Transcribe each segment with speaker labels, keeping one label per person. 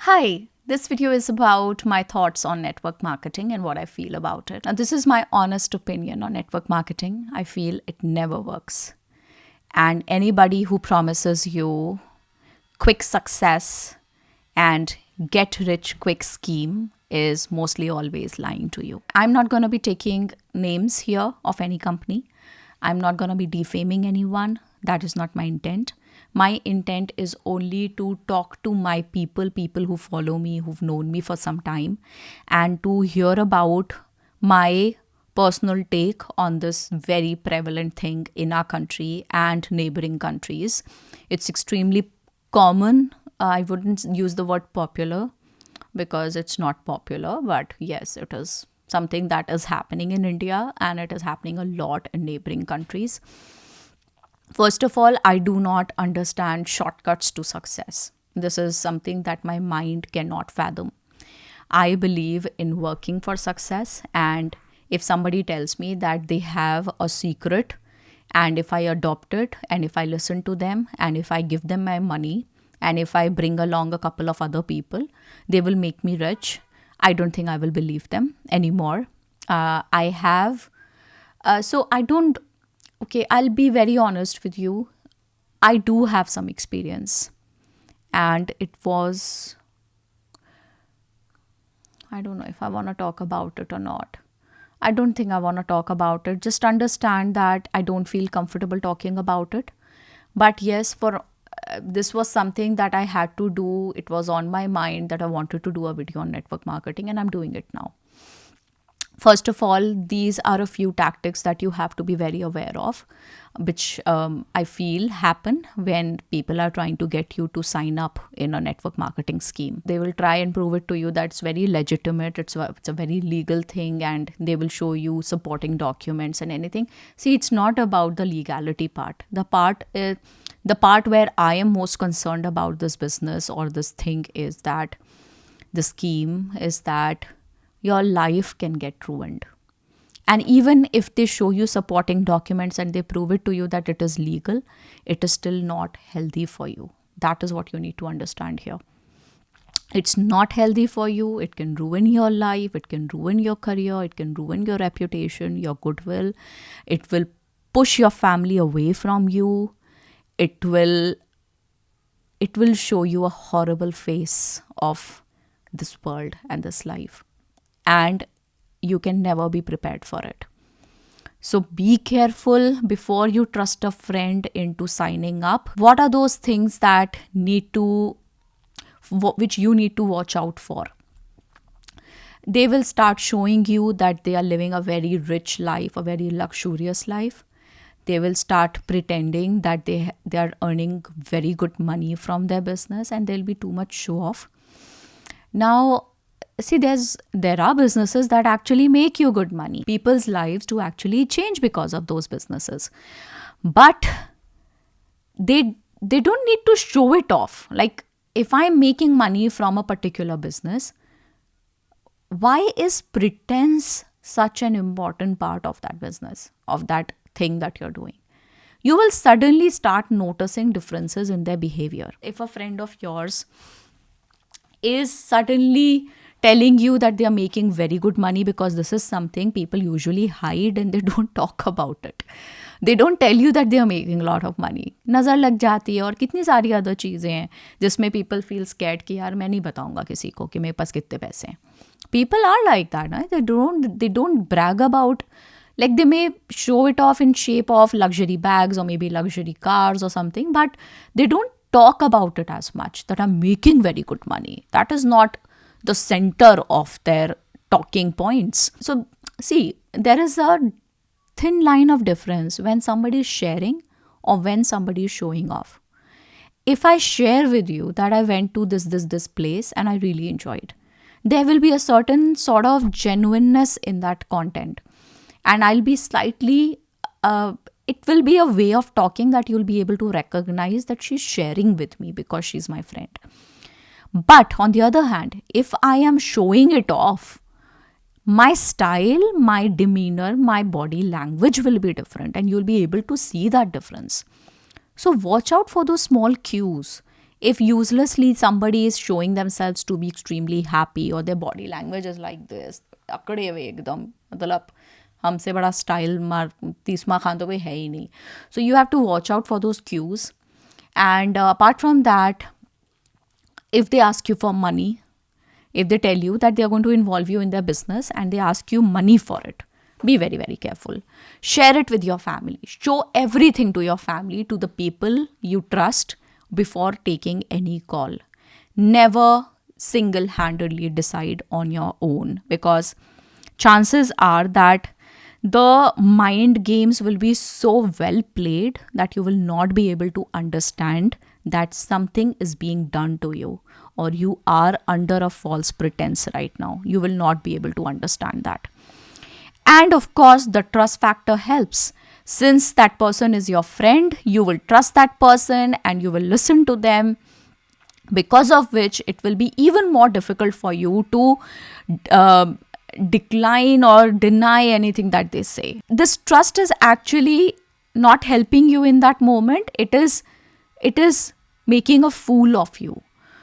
Speaker 1: Hi, this video is about my thoughts on network marketing and what I feel about it. Now, this is my honest opinion on network marketing. I feel it never works. And anybody who promises you quick success and get rich quick scheme is mostly always lying to you. I'm not going to be taking names here of any company. I'm not going to be defaming anyone. That is not my intent. My intent is only to talk to my people who follow me, who've known me for some time, and to hear about my personal take on this very prevalent thing in our country and neighboring countries. It's extremely common. I wouldn't use the word popular because it's not popular, but yes, it is something that is happening in India and it is happening a lot in neighboring countries. First of all, I do not understand shortcuts to success. This is something that my mind cannot fathom. I believe in working for success, and if somebody tells me that they have a secret, and if I adopt it, and if I listen to them, and if I give them my money, and if I bring along a couple of other people, they will make me rich. I don't think I will believe them anymore. I have, so I don't, okay, I'll be very honest with you. I do have some experience, and it was, I don't know if I want to talk about it or not. I don't think I want to talk about it. Just understand that I don't feel comfortable talking about it. But yes, for this was something that I had to do. It was on my mind that I wanted to do a video on network marketing, and I'm doing it now. First of all, these are a few tactics that you have to be very aware of, which I feel happen when people are trying to get you to sign up in a network marketing scheme. They will try and prove it to you that it's very legitimate, it's a very legal thing, and they will show you supporting documents and anything. See, it's not about the legality part. The part where I am most concerned about this business or this thing is that the scheme is that your life can get ruined. And even if they show you supporting documents and they prove it to you that it is legal, it is still not healthy for you. That is what you need to understand here. It's not healthy for you. It can ruin your life. It can ruin your career. It can ruin your reputation, your goodwill. It will push your family away from you. It will show you a horrible face of this world and this life. And you can never be prepared for it. So be careful before you trust a friend into signing up. What are those things that which you need to watch out for? They will start showing you that they are living a very rich life, a very luxurious life. They will start pretending that they are earning very good money from their business, and there'll be too much show off. Now, see, there are businesses that actually make you good money. People's lives do actually change because of those businesses. But they don't need to show it off. Like, if I'm making money from a particular business, why is pretense such an important part of that business, of that thing that you're doing? You will suddenly start noticing differences in their behavior. If a friend of yours is suddenly telling you that they are making very good money, because this is something people usually hide and they don't talk about it. They don't tell you that they are making a lot of money. नज़र लग जाती है और कितनी सारी other चीज़ें हैं जिसमें people feel scared कि यार मैं नहीं बताऊंगा किसी को कि मेरे पास कितने पैसे हैं. People are like that. They don't brag about, like, they may show it off in shape of luxury bags or maybe luxury cars or something, but they don't talk about it as much, that I'm making very good money. That is not the center of their talking points. So, see, there is a thin line of difference when somebody is sharing or when somebody is showing off. If I share with you that I went to this place and I really enjoyed, there will be a certain sort of genuineness in that content. And I'll be slightly, it will be a way of talking that you'll be able to recognize that she's sharing with me because she's my friend. But on the other hand, if I am showing it off, my style, my demeanor, my body language will be different, and you'll be able to see that difference. So watch out for those small cues. If uselessly somebody is showing themselves to be extremely happy or their body language is like this, अकड़े हुए एकदम, मतलब हमसे बड़ा style मार तीसमा खान तो कोई है ही नहीं. So you have to watch out for those cues. And apart from that, if they ask you for money, if they tell you that they are going to involve you in their business and they ask you money for it, be very, very careful. Share it with your family. Show everything to your family, to the people you trust before taking any call. Never single handedly decide on your own, because chances are that the mind games will be so well played that you will not be able to understand that something is being done to you, or you are under a false pretense right now. You will not be able to understand that. And of course, the trust factor helps. Since that person is your friend, you will trust that person and you will listen to them, because of which it will be even more difficult for you to decline or deny anything that they say. This trust is actually not helping you in that moment. It is making a fool of you.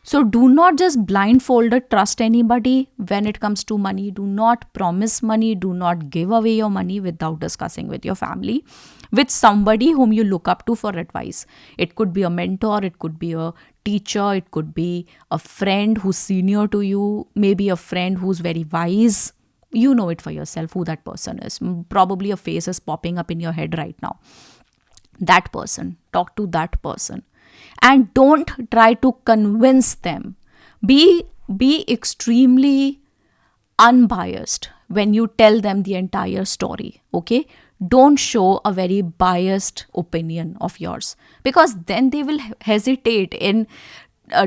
Speaker 1: So do not just blindfolded trust anybody when it comes to money. Do not promise money. Do not give away your money without discussing with your family, with somebody whom you look up to for advice. It could be a mentor, it could be a teacher, it could be a friend who's senior to you, maybe a friend who's very wise. You know it for yourself who that person is. Probably a face is popping up in your head right now. That person, talk to that person. And don't try to convince them. Be extremely unbiased when you tell them the entire story, okay? Don't show a very biased opinion of yours, because then they will hesitate in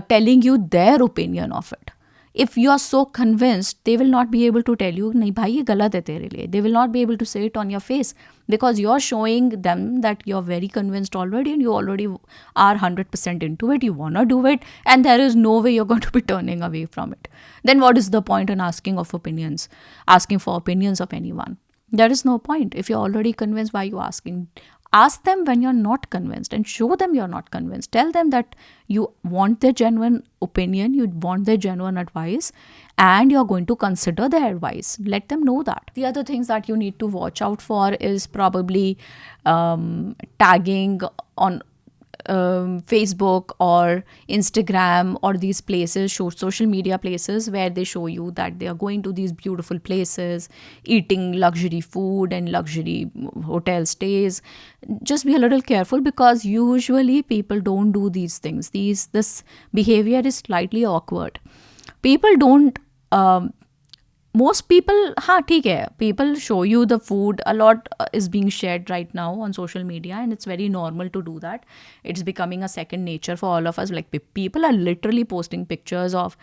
Speaker 1: telling you their opinion of it. If you are so convinced, they will not be able to tell you, nahi bhai, ye galat hai tere liye. They will not be able to say it on your face, because you're showing them that you're very convinced already and you already are 100% into it. You want to do it and there is no way you're going to be turning away from it. Then what is the point in asking for opinions of anyone? There is no point. If you're already convinced, why are you asking? Ask them when you're not convinced and show them you're not convinced. Tell them that you want their genuine opinion, you want their genuine advice, and you're going to consider their advice. Let them know that. The other things that you need to watch out for is probably tagging on Facebook or Instagram or these places, social media places where they show you that they are going to these beautiful places, eating luxury food and luxury hotel stays. Just be a little careful, because usually people don't do these things. This behavior is slightly awkward. People don't most people, theek hai, people show you the food. A lot is being shared right now on social media, and it's very normal to do that. It's becoming a second nature for all of us. Like, people are literally posting pictures of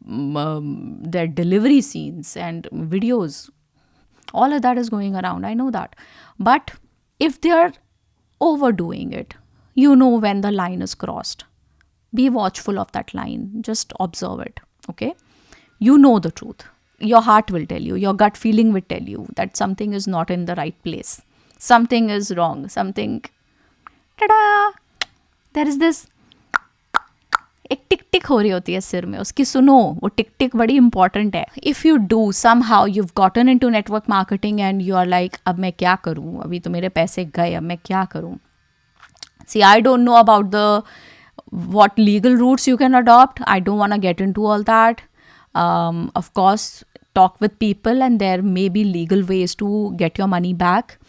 Speaker 1: their delivery scenes and videos. All of that is going around, I know that. But if they are overdoing it, you know when the line is crossed. Be watchful of that line. Just observe it, okay? You know the truth. Your heart will tell you, your gut feeling will tell you that something is not in the right place. Something is wrong. Something, tada! There is this, एक टिक टिक हो रही होती है सिर में, उसकी सुनो, वो टिक टिक बड़ी इंपॉर्टेंट है. If you do somehow you've gotten into network marketing and you are like, अब मैं क्या करूँ, अभी तो मेरे पैसे गए, अब मैं क्या करूँ. See, I don't know about what legal routes you can adopt. I don't want to get into all that. Of course, talk with people and there may be legal ways to get your money back.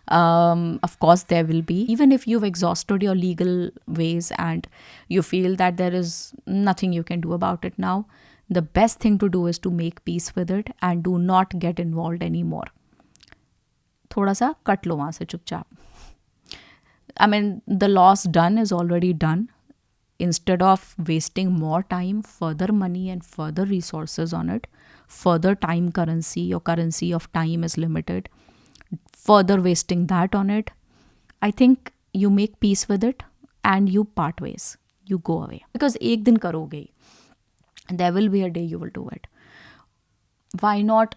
Speaker 1: Of course, there will be. Even if you've exhausted your legal ways and you feel that there is nothing you can do about it now, the best thing to do is to make peace with it and do not get involved anymore. थोड़ा सा cut लो वहाँ से चुपचाप. I mean, the loss done is already done. Instead of wasting more time, further money and further resources on it, further time currency, your currency of time is limited, further wasting that on it, I think you make peace with it and you part ways. You go away. Because ek din karoge. There will be a day you will do it. Why not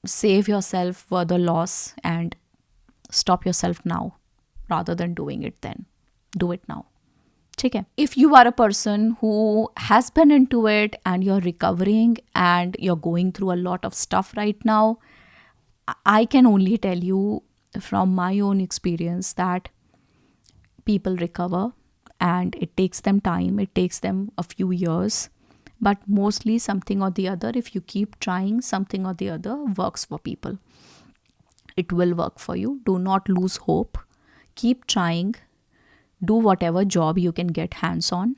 Speaker 1: save yourself further loss and stop yourself now rather than doing it then? Do it now. ठीक है. If you are a person who has been into it and you're recovering and you're going through a lot of stuff right now, I can only tell you from my own experience that people recover and it takes them time, it takes them a few years, but mostly something or the other, if you keep trying, something or the other works for people. It will work for you. Do not lose hope. Keep trying. Do whatever job you can get hands on.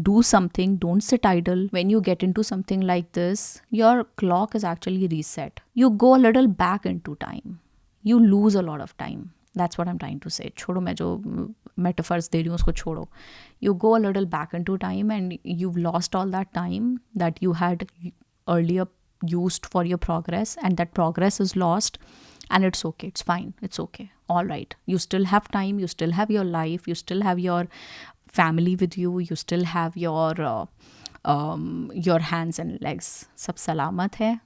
Speaker 1: Do something. Don't sit idle. When you get into something like this, your clock is actually reset. You go a little back into time. You lose a lot of time. That's what I'm trying to say. छोड़ो, मैं जो metaphors दे रही हूँ उसको छोड़ो. You go a little back into time and you've lost all that time that you had earlier used for your progress, and that progress is lost, and it's okay, it's fine, it's okay, all right. You still have time, you still have your life, you still have your family with you, you still have your hands and legs. Sab salamat hai.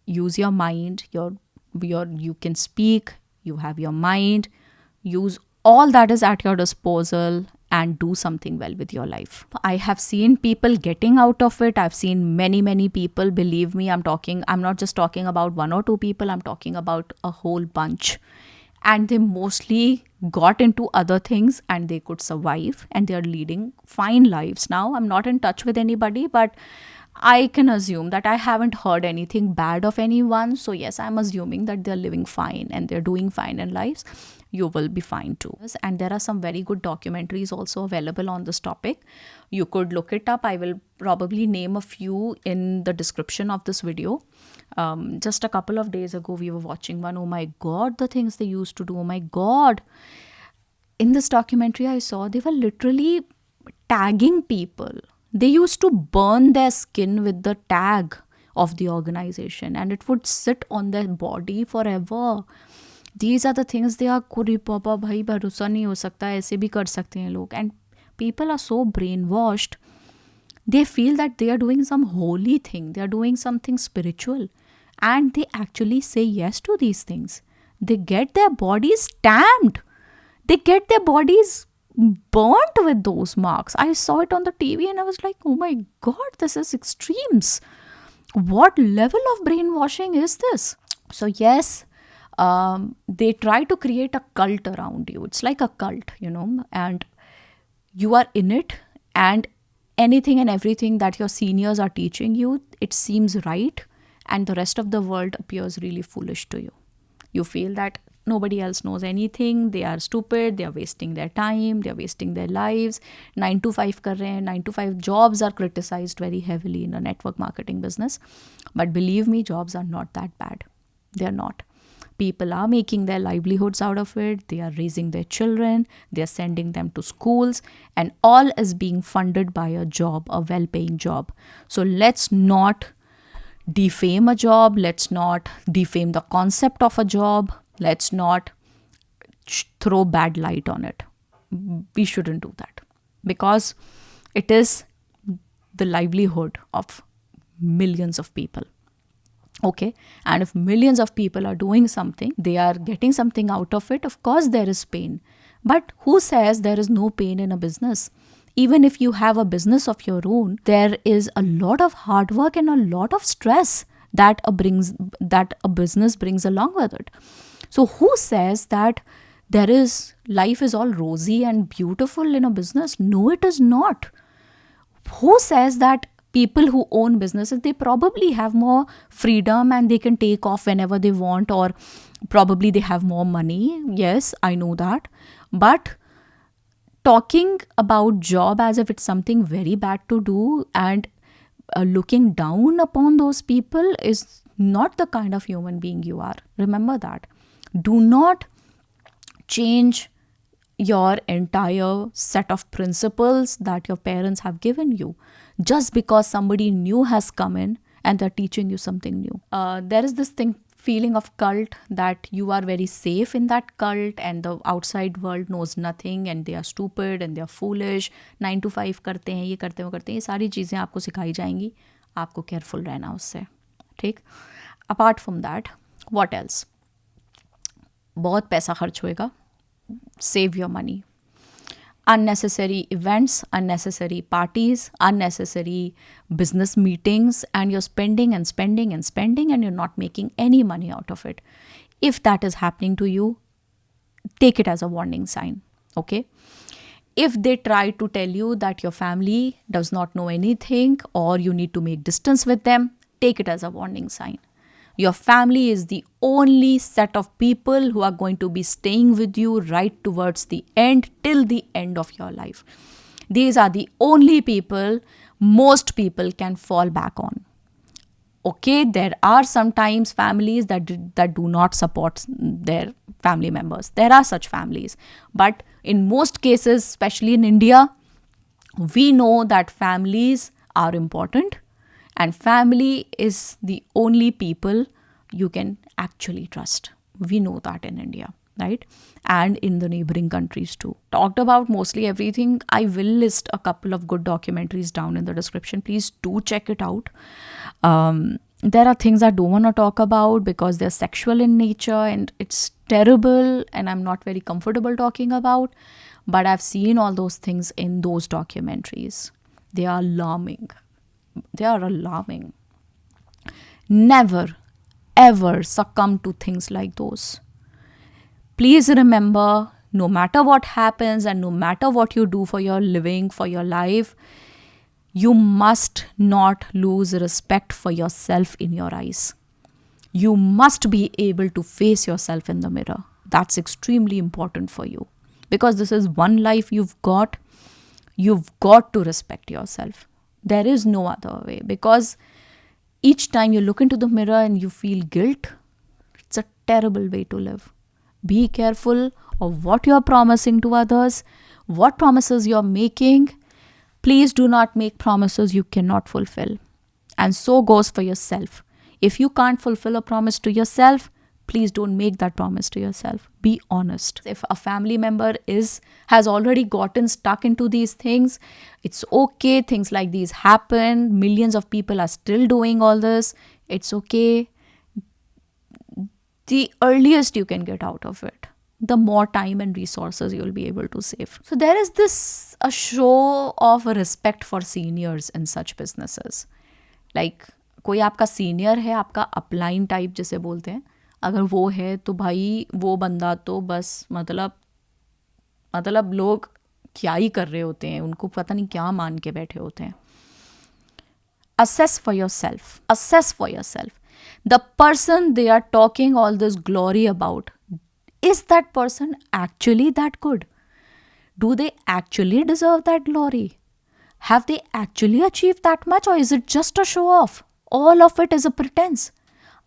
Speaker 1: Use your mind, you can speak, you have your mind. Use all that is at your disposal and do something well with your life. I have seen people getting out of it. I've seen many people. Believe me, I'm not just talking about one or two people, I'm talking about a whole bunch. And they mostly got into other things and they could survive and they're leading fine lives now. I'm not in touch with anybody, but I can assume that I haven't heard anything bad of anyone. So yes, I'm assuming that they're living fine and they're doing fine in lives. You will be fine too. And there are some very good documentaries also available on this topic. You could look it up. I will probably name a few in the description of this video. Just a couple of days ago, we were watching one. Oh my God, the things they used to do. Oh my God. In this documentary I saw, they were literally tagging people. They used to burn their skin with the tag of the organization and it would sit on their body forever. These are the things they are, कुरी पापा भाई भरोसा नहीं हो सकता, ऐसे भी कर सकते हैं लोग. And people are so brainwashed. They feel that they are doing some holy thing. They are doing something spiritual. And they actually say yes to these things. They get their bodies stamped. They get their bodies burnt with those marks. I saw it on the TV and I was like, oh my God, this is extremes. What level of brainwashing is this? So yes, they try to create a cult around you. It's like a cult, and you are in it, and anything and everything that your seniors are teaching you, it seems right, and the rest of the world appears really foolish to you. You feel that nobody else knows anything, they are stupid, they are wasting their time, they are wasting their lives. 9 to 5 kar rahe hain. 9 to 5 jobs are criticized very heavily in the network marketing business. But believe me, jobs are not that bad. They are not. People are making their livelihoods out of it. They are raising their children. They are sending them to schools. And all is being funded by a job, a well-paying job. So let's not defame a job. Let's not defame the concept of a job. Let's not throw bad light on it. We shouldn't do that. Because it is the livelihood of millions of people. Okay, and if millions of people are doing something, they are getting something out of it, of course there is pain. But who says there is no pain in a business? Even if you have a business of your own, there is a lot of hard work and a lot of stress that a business brings along with it. So who says that life is all rosy and beautiful in a business? No, it is not. Who says that people who own businesses, they probably have more freedom and they can take off whenever they want, or probably they have more money? Yes, I know that. But talking about job as if it's something very bad to do and looking down upon those people is not the kind of human being you are. Remember that. Do not change your entire set of principles that your parents have given you just because somebody new has come in and they're teaching you something new. There is this feeling of cult, that you are very safe in that cult and the outside world knows nothing and they are stupid and they are foolish. 9 to 5 करते हैं, ये करते हैं, वो करते हैं. ये सारी चीज़ें आपको सिखाई जाएंगी. आपको केयरफुल रहना उससे. ठीक. Apart from that, what else? बहुत पैसा खर्च होएगा. Save your money. unnecessary events, unnecessary parties, unnecessary business meetings, and you're spending and spending and spending, and you're not making any money out of it. If that is happening to you, take it as a warning sign. Okay. If they try to tell you that your family does not know anything or you need to make distance with them, take it as a warning sign. Your family is the only set of people who are going to be staying with you right towards the end, till the end of your life. These are the only people most people can fall back on. Okay, there are sometimes families that do not support their family members. There are such families. But in most cases, especially in India, we know that families are important, and family is the only people you can actually trust. We know that in India, right? And in the neighboring countries too. Talked about mostly everything. I will list a couple of good documentaries down in the description. Please do check it out. There are things I don't want to talk about because they're sexual in nature and it's terrible and I'm not very comfortable talking about. But I've seen all those things in those documentaries. They are alarming. They are alarming. Never, ever succumb to things like those. Please remember, no matter what happens and no matter what you do for your living, for your life, you must not lose respect for yourself in your eyes. You must be able to face yourself in the mirror. That's extremely important for you. Because this is one life you've got. You've got to respect yourself. There is no other way. Because each time you look into the mirror and you feel guilt, it's a terrible way to live. Be careful of what you're promising to others, what promises you're making. Please do not make promises you cannot fulfill. And so goes for yourself. If you can't fulfill a promise to yourself, please don't make that promise to yourself. Be honest. If a family member has already gotten stuck into these things, it's okay. Things like these happen. Millions of people are still doing all this. It's okay. The earliest you can get out of it, the more time and resources you'll be able to save. So there is a show of respect for seniors in such businesses. Like कोई आपका senior है, आपका upline type जिसे बोलते हैं, अगर वो है तो भाई वो बंदा तो बस मतलब लोग क्या ही कर रहे होते हैं, उनको पता नहीं क्या मान के बैठे होते हैं. Assess for yourself. Assess for yourself. The person they are talking all this glory about, is that person actually that good? Do they actually deserve that glory? Have they actually achieved that much, or is it just a show off? All of it is a pretense.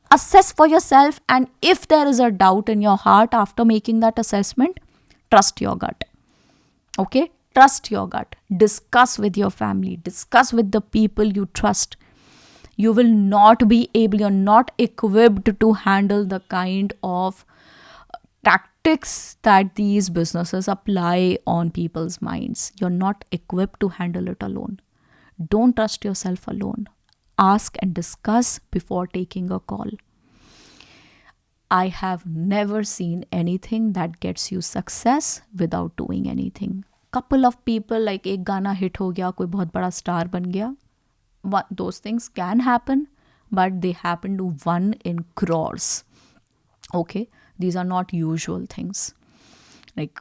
Speaker 1: Assess for yourself, and if there is a doubt in your heart after making that assessment, trust your gut. Okay? Trust your gut. Discuss with your family. Discuss with the people you trust. You will not be able, you're not equipped to handle the kind of tactics that these businesses apply on people's minds. You're not equipped to handle it alone. Don't trust yourself alone. Ask and discuss before taking a call. I have never seen anything that gets you success without doing anything. Couple of people, like एक गाना hit हो गया, कोई बहुत बड़ा star बन गया. Those things can happen, but they happen to 1 in crores. Okay, these are not usual things. Like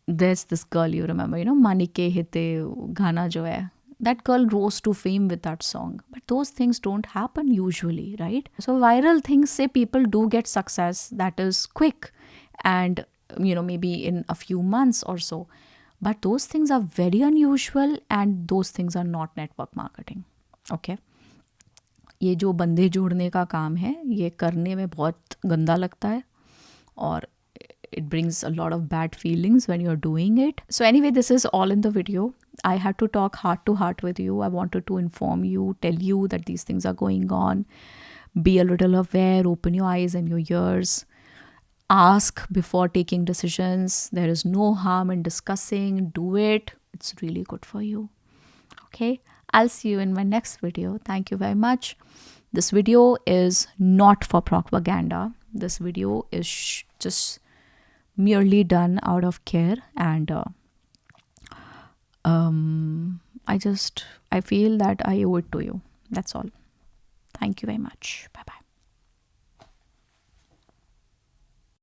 Speaker 1: there's this girl, you remember, Manike Hite Ghana jo hai. That girl rose to fame with that song. But those things don't happen usually, right? So viral things say people do get success that is quick and maybe in a few months or so. But those things are very unusual and those things are not network marketing. Okay? ये जो बंदे जोड़ने का काम है, ये करने में बहुत गंदा लगता है और it brings a lot of bad feelings when you're doing it. So anyway, this is all in the video. I had to talk heart to heart with you. I wanted to inform you, tell you that these things are going on. Be a little aware, open your eyes and your ears. Ask before taking decisions. There is no harm in discussing. Do it. It's really good for you. Okay? I'll see you in my next video. Thank you very much. This video is not for propaganda. This video is just merely done out of care and I feel that I owe it to you. That's all. Thank you very much. Bye bye.